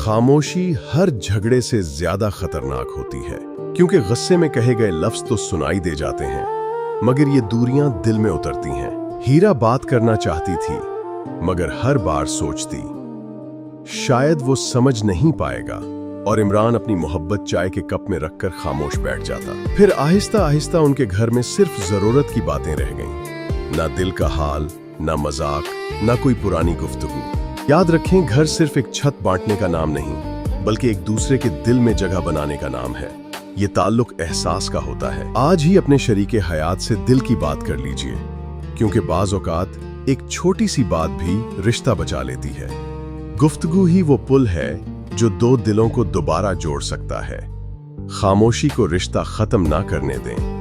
खामोशी हर झगड़े से ज्यादा खतरनाक होती है, क्योंकि गुस्से में कहे गए लफ्ज तो सुनाई दे जाते हैं, मगर ये दूरियां दिल में उतरती हैं। हीरा बात करना चाहती थी, मगर हर बार सोचती शायद वो समझ नहीं पाएगा, और इमरान अपनी मोहब्बत चाय के कप में रखकर खामोश बैठ जाता। फिर आहिस्ता आहिस्ता उनके घर में सिर्फ जरूरत की बातें रह गईं, ना दिल का हाल, ना मजाक, ना कोई पुरानी गुफ्तगू। याद रखें, घर सिर्फ एक छत बांटने का नाम नहीं, बल्कि एक दूसरे के दिल में जगह बनाने का नाम है। ये ताल्लुक एहसास का होता है। आज ही अपने शरीके हयात से दिल की बात कर लीजिए, क्योंकि बाज औकात एक छोटी सी बात भी रिश्ता बचा लेती है। गुफ्तगू ही वो पुल है जो दो दिलों को दोबारा जोड़ सकता है। खामोशी को रिश्ता खत्म ना करने दें।